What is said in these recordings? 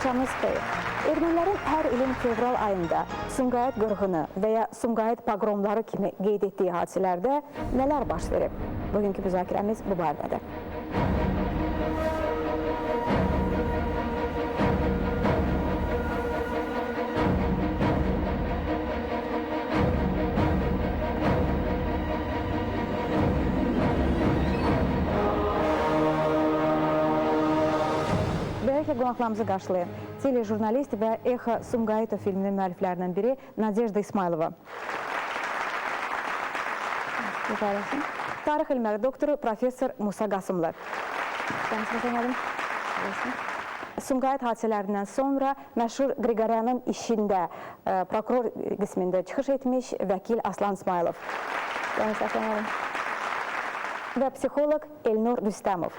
Axşamınız xeyir. Ermənilərin hər ilin fevral ayında Sumqayıt qırğını və ya Sumqayıt pogromları kimi qeyd etdiyi hadisələrdə nələr baş verib? Bugünkü müzakirəmiz bu barədədir. Qonaqlarımızı qarşılayın. Telejurnalist və Exa Sumqayıt filminin müəlliflərindən biri Nadejda İsmailova. Tarix elmləri doktoru Professor Musa Qasımlı. Sumqayıt hadisələrindən sonra məşhur Qriqoryanın işində prokuror qismində çıxış etmiş vəkil Aslan İsmailov. Və psixoloq Elnur Rüstəmov.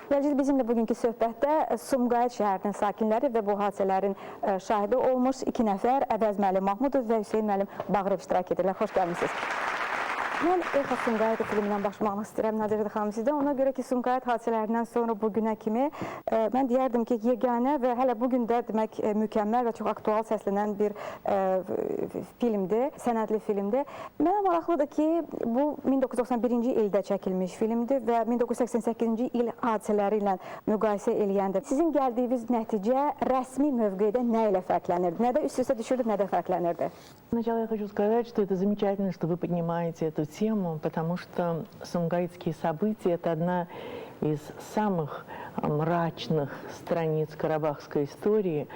Gələcək bizimlə bugünkü söhbətdə Sumqayıt şəhərinin sakinləri və bu hadisələrin şahidi olmuş iki nəfər Əvəz müəllim Mahmudov və Hüseyin müəllim Bağırov iştirak edirlər. Xoş gəlmişsiniz. Mən Exa Sumqayıt filmindən başlamaq istəyirəm Nadejda xanım sizdən. Ona görə ki, Sumqayıt hadisələrindən sonra bugünə kimi mən deyərdim ki, yeganə və hələ bugün də demək mükəmməl və çox aktual səslənən bir filmdir, sənədli filmdir. Mənə maraqlıdır ki, bu 1991-ci ildə çəkilmiş filmdir və 1988-ci il hadisələri ilə müqayisə eləyəndə sizin gəldiyiniz nəticə rəsmi mövqedə nə ilə fərqlənirdi? Nədə üst-üstə düşürdü, nədə fərqlənirdi? Сначала я хочу сказать, что это замечательно, что вы поднимаете эту тему, потому что сумгайтские события – это одна из самых мрачных страниц карабахской истории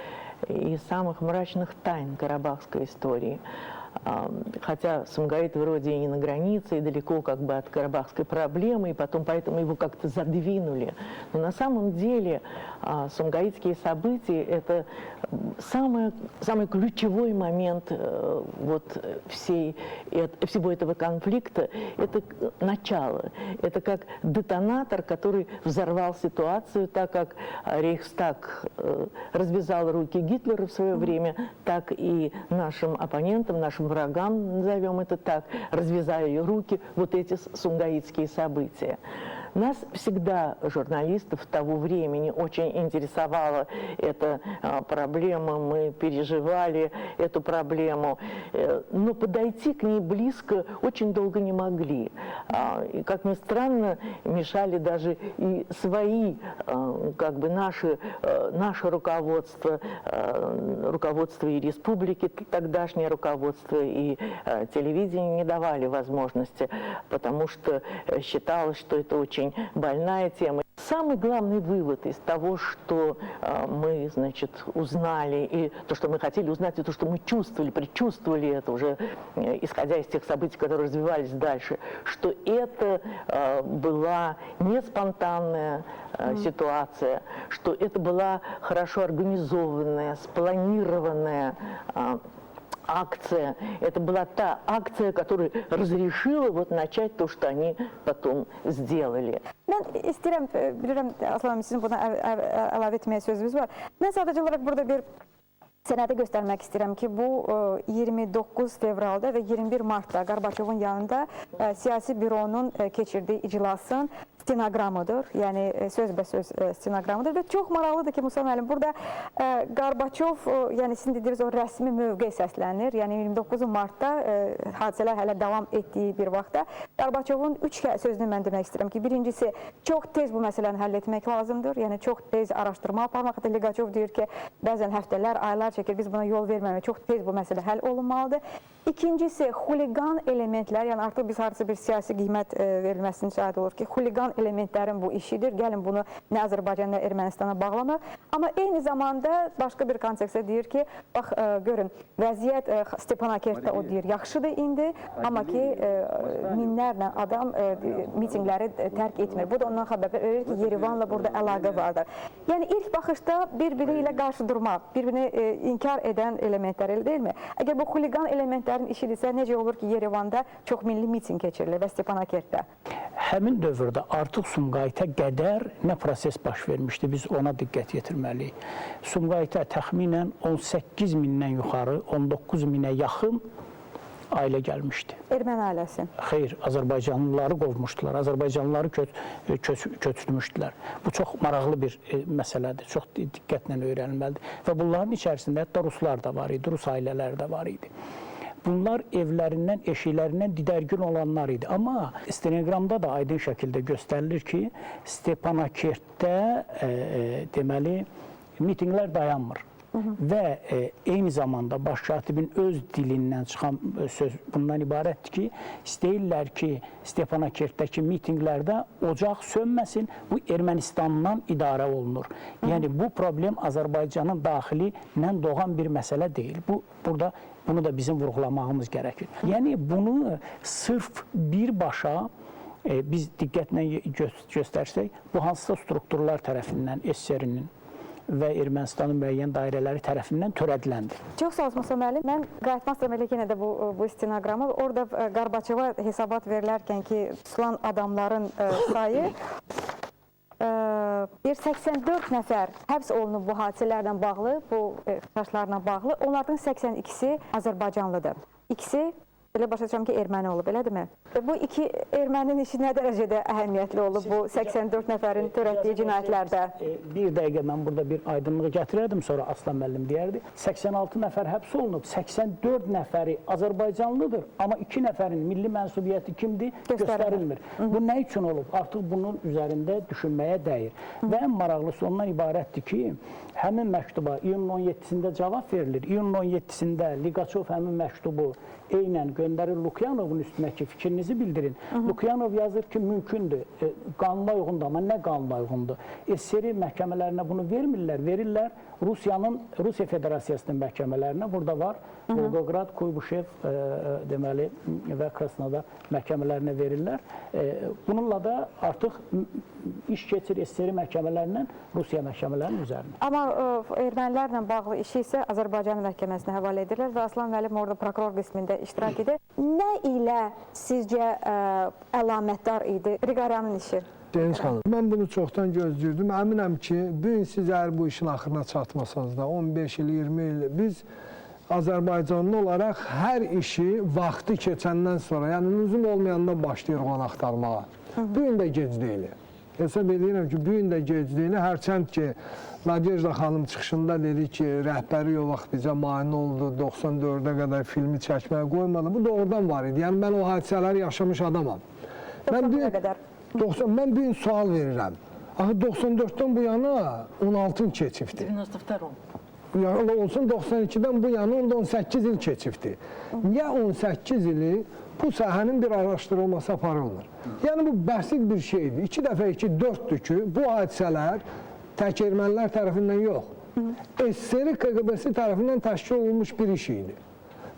и самых мрачных тайн карабахской истории. Хотя Сумгайыт вроде и не на границе, и далеко как бы от карабахской проблемы, и потом поэтому его как-то задвинули. Но на самом деле сумгаитские события – это самый ключевой момент вот всего этого конфликта. Это начало, это как детонатор, который взорвал ситуацию, так как Рейхстаг развязал руки Гитлера в свое время, так и нашим оппонентам, нашим врагам, назовем это так, развязая ее руки, вот эти сумгаитские события. Нас всегда, журналистов того времени, очень интересовала эта проблема, мы переживали эту проблему, но подойти к ней близко очень долго не могли. И, как ни странно, мешали даже и свои, как бы наше руководство, руководство и республики, тогдашнее руководство и телевидение не давали возможности, потому что считалось, что это очень больная тема. Самый главный вывод из того, что мы, значит, узнали, и то, что мы хотели узнать, и то, что мы чувствовали, предчувствовали это уже, исходя из тех событий, которые развивались дальше, что это была не спонтанная ситуация, что это была хорошо организованная, спланированная акция. Это была та акция, которая разрешила вот начать то, что они потом сделали. Mən istəyirəm, bilirəm, Aslan sizin buna əlavə etməyə sözünüz var. Mən sadəcə olaraq burada bir sənədi göstərmək istəyirəm ki, bu 29 fevralda və 21 martda Qarbaçovun yanında siyasi büronun keçirdiyi iclasın stenoqramıdır, yəni sözbəsöz stenoqramıdır və çox maraqlıdır ki, Musa müəllim, burada Qarbaçov, yəni sizin dediyiniz o rəsmi mövqe səslənir, yəni 29 martda hadisələr hələ davam etdiyi bir vaxtda Qarbaçovun üç sözünü mən demək istəyirəm ki, birincisi, çox tez bu məsələni həll etmək lazımdır, yəni çox tez araşdırma aparmaq, hətta Liqaçov deyir ki, bəzən həftələr, aylar çəkir, biz buna yol verməmək, çox tez bu məsələ həll olunmalıdır. İkincisi, xuliqan elementlər, yəni artıq biz hardasa bir siyasi qiymət verilməsinin şahid olur ki, xuliqan elementlərin bu işidir, gəlin bunu nə Azərbaycanla Ermənistana bağlamaq. Amma eyni zamanda başqa bir kontekstdə deyir ki, bax, görün, vəziyyət Stepanakert o deyir, yaxşıdır indi, amma ki, minlərlə adam mitingləri tərk etmir. Bu da ondan xəbər verir ki, Yerevanla burada əlaqə vardır. Yəni, ilk baxışda bir-biri ilə qarşı durmaq, bir-birini inkar edən elementlər elə deyilmi? Əgər bu xuliqan elementlərin işidirsə, necə olur ki, Yerevanda çox milli miting keçirilir və Stepanakertdə? Həmin dövrdə artıq Sumqayıta qədər nə proses baş vermişdi, biz ona diqqət yetirməliyik. Sumqayıta təxminən 18 mindən yuxarı, 19 minə yaxın ailə gəlmişdi. Erməni ailəsi. Xeyr, Azərbaycanlıları qovmuşdular, Azərbaycanlıları köçürmüşdülər. Bu çox maraqlı bir məsələdir, çox diqqətlə öyrənilməlidir. Və bunların içərisində hətta ruslar da var idi, rus ailələri də var idi. Bunlar evlərindən, eşiklərindən didərgin olanlar idi. Amma stenoqramda da aydın şəkildə göstərilir ki, Stepanakertdə deməli mitinqlər dayanmır. Və eyni zamanda baş katibin öz dilindən çıxan söz bundan ibarətdir ki, istəyirlər ki, Stepanakertdəki mitinqlərdə ocaq sönməsin, bu Ermənistandan idarə olunur. Yəni, bu problem Azərbaycanın daxilindən doğan bir məsələ deyil. Burada bunu da bizim vurğulamağımız gərəkir. Yəni, bunu sırf birbaşa biz diqqətlə göstərsək, bu hansısa strukturlar tərəfindən SSR-nin və Ermənistanın müəyyən dairələri tərəfindən törədiləndir. Çox sağ olsun müəllim. Mən qayıtmazsam elə yenə də bu stenoqramı, orada Qarbaçova hesabat verilərkən ki, tutulan adamların sayı bir 84 nəfər həbs olunub bu hadisələrlə bağlı, bu ixtişaşlarla bağlı. Onlardan 82-si Azərbaycanlıdır. İkisi belə başa düşürəm ki, erməni olub, elədirmi? Bu iki erməninin işi nə dərəcədə əhəmiyyətli olub bu 84 nəfərin törətdiyi cinayətlərdə? Bir dəqiqə mən burada bir aydınlığı gətirərdim, sonra Aslan müəllim deyərdi. 86 nəfər həbs olunub, 84 nəfəri Azərbaycanlıdır, amma 2 nəfərin milli mənsubiyyəti kimdir? Göstərilmir. Bu nə üçün olub? Artıq bunun üzərində düşünməyə dəyir. Və ən maraqlısı ondan ibarətdir ki, həmin məktuba iyunun 17-sində cavab verilir. İyunun 17-sində Liqaçov həmin məktubu eynən göndərir Lukyanovun üstünəki fikrinizi bildirin. Lukyanov yazır ki, mümkündür, qanuna uyğundur, amma nə qanuna uyğundur? SSR məhkəmələrinə bunu vermirlər, verirlər Rusiya Federasiyasının məhkəmələrinə, burada var, Volgograd, Kuybuşev deməli və Krasnodar məhkəmələrinə verirlər. Bununla da artıq iş keçir SSR məhkəmələrindən Rusiya məhkəmələrinin üzərinə. Amma ermənilərlə bağlı işi isə Azərbaycan məhkəməsinə həvalə edirlər və Aslan müəllim orada prokuror qismində iştirak edir. Nə ilə sizcə əlamətdar idi Qriqoryanın işi? Deniz xanım, mən bunu çoxdan gözləyirdim. Əminəm ki, bu gün siz əgər bu işin axırına çatmasanız da 15 il, 20 il, biz Azərbaycanlı olaraq hər işi vaxtı keçəndən sonra, yəni lüzum olmayandan başlayırıq onu axtarmağa. Bu gün də gec deyil. Hesab edirəm ki, bu gün də gec deyil. Hərçənd ki, Nadejda xanım çıxışında dedi ki, rəhbəri o vaxt bizə mane oldu, 94-ə qədər filmi çəkməyə qoymadı. Bu doğrudan var idi. Yəni, mən o hadisələri yaşamış adamam. Mən bir gün sual verirəm. 94-dən bu yana 16 il keçibdir. 92-м. Yəni, olsun 92-dən bu yana 18 il keçibdir. Niyə 18 ili bu sahənin bir araşdırılması aparılmır? Yəni, bu bəsit bir şeydir. 2 dəfə 2, 4-dür ki, bu hadisələr tək ermənilər tərəfindən yox, SSR KQB-si tərəfindən təşkil olunmuş bir iş idi.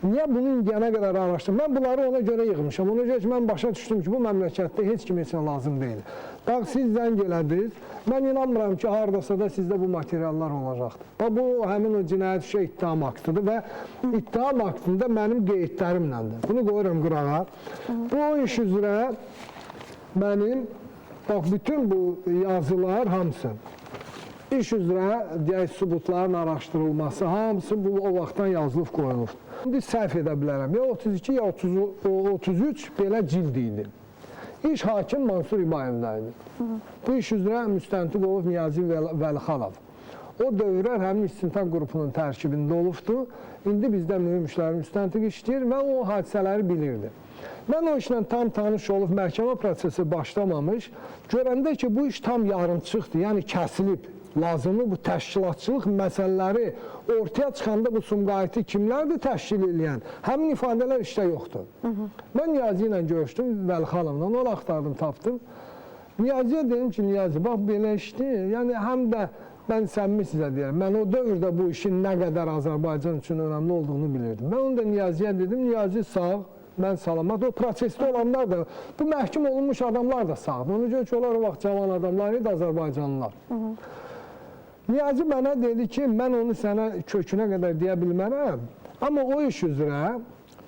Niyə bunu indiyənə qədər araşdırdım? Mən bunları ona görə yığmışam. Ona görə ki, mən başa düşdüm ki, bu məmləkətdə heç kim üçün lazım deyil. Bax, siz zəng elədiniz. Mən inanmıram ki, haradasa da sizdə bu materiallar olacaqdır. Bu, həmin o cinayət işə ittiham aktıdır və ittiham aktında mənim qeydlərimlədir. Bunu qoyuram qırağa. Bu iş üzrə mənim, bax, bütün bu yazılar hamısı, iş üzrə deyək, sübutların araşdırılması, hamısı bu o vaxtdan yazılıb qoyulur. İndi səhv edə bilərəm. Ya 32, ya 33 belə cild idi. İş hakim Mansur İbayevdə idi. Bu iş üzrə müstəntiq olub Niyazi Vəlixanov. O dövrlər həmin istintaq qrupunun tərkibində olubdu. İndi bizdə mühüm işlər müstəntiq işləyir və o hadisələri bilirdi. Mən o işlə tam tanış olub, məhkəmə prosesi başlamamış, görəndə ki, bu iş tam yarımçıqdır, yəni kəsilib. Lazımlı bu təşkilatçılıq məsələləri ortaya çıxanda bu Sumqayıtı kimlərdir təşkil edən? Həmin ifadələr işdə yoxdur. Mən Niyazi ilə görüşdüm, Vəlixanovla, onu axtardım, tapdım. Niyaziyə dedim ki, Niyazi, bax, belə işdir. Yəni, həm də mən səmimi sizə deyərəm, mən o dövrdə bu işin nə qədər Azərbaycan üçün önəmli olduğunu bilirdim. Mən onu da Niyaziyə dedim, Niyazi sağ, mən salamat. O prosesdə olanlar da, bu məhkum olunmuş adamlar da sağdır. Ona görə ki, onlar o vaxt cavan adamlar idi, Azərbaycanlılar. Niyazi mənə dedi ki, mən onu sənə kökünə qədər deyə bilmərəm, amma o iş üzrə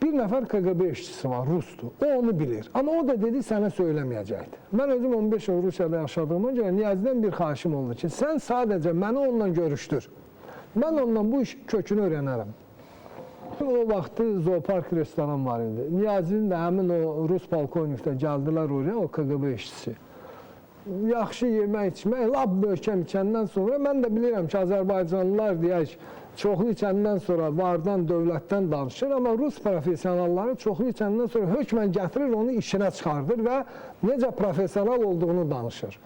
bir nəfər KQB işçisi var, Rusdur, o onu bilir. Amma o da dedi, sənə söyləməyəcəkdir. Mən özüm 15 il Rusiyada yaşadığıma görə Niyazidən bir xahişim oldu ki, sən sadəcə məni onunla görüşdür. Mən ondan bu iş kökünü öyrənərəm. O vaxtı Zoopark restoran var idi. Niyazinin də həmin o Rus polkovnikdə gəldilər oraya, o KGB işçisi. Yaxşı yemək, içmək, lap möhkəm içəndən sonra, mən də bilirəm ki, Azərbaycanlılar deyək, çoxlu içəndən sonra vardan, dövlətdən danışır, amma Rus profesionalları çoxlu içəndən sonra hökmən gətirir, onu işinə çıxardır və necə profesional olduğunu danışır.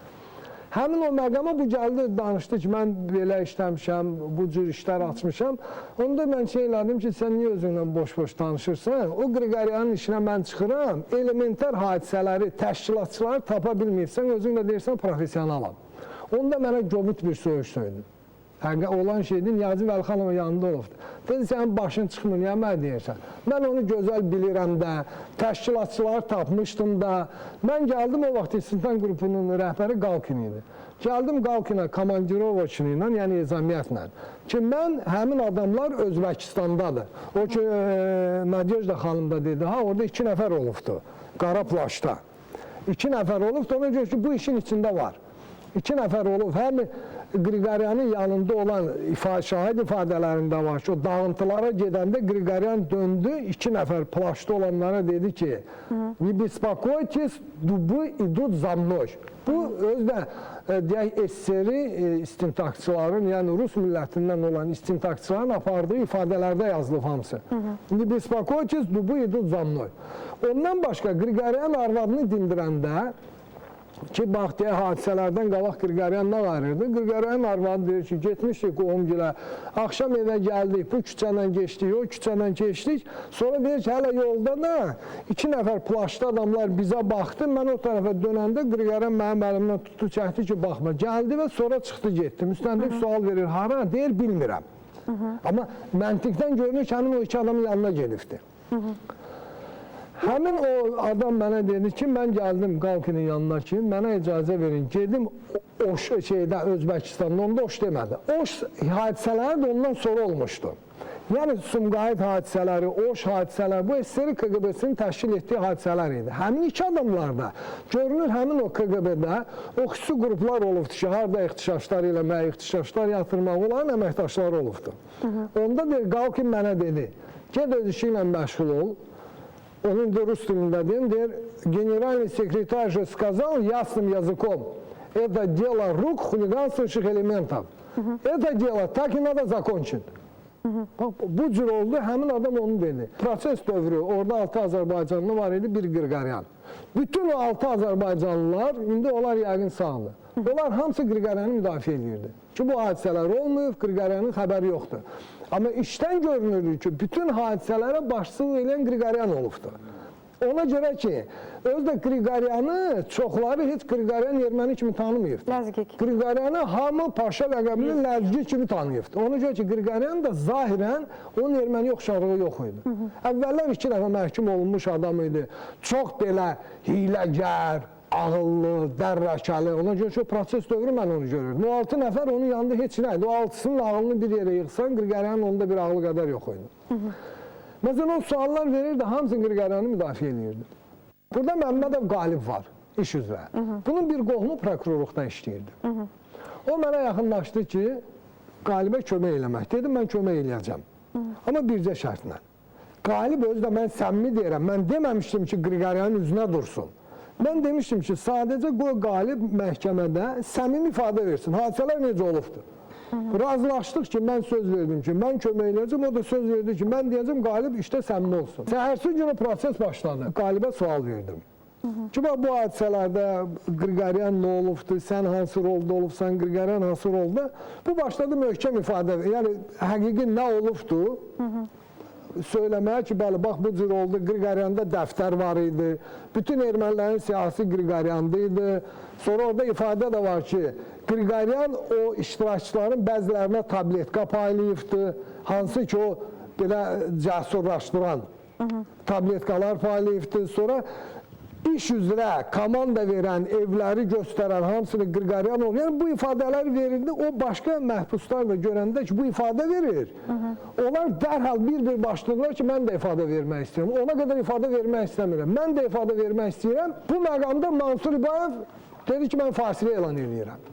Həmin o məqama bu gəldi, danışdı ki, mən belə işləmişəm, bu cür işlər açmışam. Onda mən şey elədim ki, sən niyə özünlə boş-boş danışırsan? O Qriqoryanın işinə mən çıxıram, elementar hadisələri, təşkilatçıları tapa bilmirsən, özün də deyirsən professionalam. Onda mənə gobut bir soyuş söydü. Olan şeydir, Niyazi Vəlixanov yanında olubdur. Dedi, sənin başın çıxmır, niyə mənə deyirsən? Mən onu gözəl bilirəm də, təşkilatçıları tapmışdım da. Mən gəldim, o vaxt İstintan qrupunun rəhbəri Qalkin idi. Gəldim Qalkinə komandirovaçını ilə, yəni ezamiyyətlə. Ki, mən həmin adamlar Özbəkistandadır. O ki, Nadejda xanım da dedi, ha, orada 2 nəfər olubdu, qara plaşda. 2 nəfər olubdu, ona görə ki, bu işin içində var. 2 nəfər olub, həm Qriqoryanın yanında olan şahid ifadələrində var ki, o dağıntılara gedəndə Qriqoryan döndü, 2 nəfər plaşda olanlara dedi ki, "Не беспокойтесь, dubı idut za mной." Bu, özdə, deyək, SSR istintakçıların, yəni Rus millətindən olan istintakçıların apardığı ifadələrdə yazılıb hamısı. "Не беспокойтесь, dubı idut za mной." Ondan başqa Qriqoryan arvadını dindirəndə, ki, bax, deyək, hadisələrdən qabaq Qriqoryan nə ayırırdı? Qriqoryanın arvadı deyir ki, getmişdik qohumgilə, axşam evə gəldik, bu küçədən geçdik, o küçədən keçdik. Sonra deyir ki, hələ yolda da 2 nəfər plaşlı adamlar bizə baxdı. Mən o tərəfə dönəndə Qriqoryan mənim əlimdən tutdu, çəkdi ki, baxma. Gəldi və sonra çıxdı, getdi. Müstəntiq sual verir, hara? Deyir, bilmirəm. Amma məntiqdən görünür ki, həmin o 2 adamın yanına gelibdir. Həmin o adam mənə dedi ki, mən gəldim Qalkinin yanına ki, mənə icazə verin, gedim o şeydə Özbəkistanda, onda oş demədi. Oş hadisələri də ondan sonra olmuşdu. Yəni Sumqayıt hadisələri, Oş hadisələri, bu SSR KGB-sinin təşkil etdiyi hadisələr idi. Həmin 2 adamlarda görünür, həmin o KGB-də o xüsusi qruplar olubdu ki, harada ixtişaşlar eləmək, ixtişaşlar yatırmaq, onların əməkdaşları olubdu. Onda deyir, Qalkin mənə dedi, ged öz işi ilə məşğul ol. Onun da Rus dilində deyir, generalный секретарь же сказал ясным языком, это дело рук хулиганствующих элементов. Это дело так и надо закончить. Bu cür oldu, həmin adam onu dedi. Proses dövrü, orada 6 Azərbaycanlı var idi, bir Qriqoryan. Bütün o 6 Azərbaycanlılar, indi onlar yəqin sağlı. Onlar hamısı Qriqoryanı müdafiə edirdi. Ki, bu hadisələr olmayıb, Qriqoryanın xəbəri yoxdur. Amma işdən görünürdü ki, bütün hadisələrə başçılıq edən Qriqoryan olubdu. Ona görə ki, özdə Qriqoryanı çoxları heç Qriqoryan erməni kimi tanımayıbdı. Ləzgik. Qriqoryanı hamı paşa ləqəbli ləzgik kimi tanıyıbdı. Ona görə ki, Qriqoryan da zahirən onun erməni oxşarlığı yox idi. Əvvəllər 2 dəfə məhkum olunmuş adam idi. Çox belə hiləgər, ağıllı, dərrəkəli. Ona görə ki, o proses dövrü mən onu görürdüm. O 6 nəfər onun yanında heç nə idi. O 6-sının ağlını bir yerə yığsan, Qriqoryanın onda bir ağlı qədər yox idi. Məsələn, o suallar verirdi, hamısı Qriqoryanı müdafiə edirdi. Burada Məmmədov Qalib var, iş üzrə. Bunun bir qohumu prokurorluqda işləyirdi. O mənə yaxınlaşdı ki, Qalibə kömək eləmək. Dedim, mən kömək eləyəcəm. Amma bircə şərtlə. Qalib özdə mən səmimi deyirəm, mən deməmişdim ki, Qriqoryanın üzünə dursun. Mən demişdim ki, sadəcə qoy Qalib məhkəmədə səmimi ifadə versin. Hadisələr necə olubdur? Razılaşdıq ki, mən söz verdim ki, mən kömək eləyəcəm, o da söz verdi ki, mən deyəcəm, Qalib işdə səmimi olsun. Səhərsi günü proses başladı. Qalibə sual verdim. Ki, bu hadisələrdə Qriqoryan nə olubdur, sən hansı rolda olubsan, Qriqoryan hansı rolda? Bu başladı möhkəm ifadə, yəni həqiqi nə olubdur? Söyləməyə ki, bəli, bax, bu cür oldu, Qriqoryanda dəftər var idi, bütün ermənilərin siyasi Qriqoryanda idi. Sonra orada ifadə də var ki, Qriqoryan o iştirakçıların bəzilərinə tabletka paylayıbdı, hansı ki, o belə cəsurlaşdıran tabletkalar paylayıbdı. Sonra iş üzrə komanda verən, evləri göstərən, hamısını Qriqoryan oldu. Yəni, bu ifadələr verildi. O başqa məhbuslar da görəndə ki, bu ifadə verir. Onlar dərhal bir-bir başladılar ki, mən də ifadə vermək istəyirəm. Ona qədər ifadə vermək istəmirəm. Mən də ifadə vermək istəyirəm. Bu məqamda Mansur İbayev dedi ki, mən fasilə elan edirəm.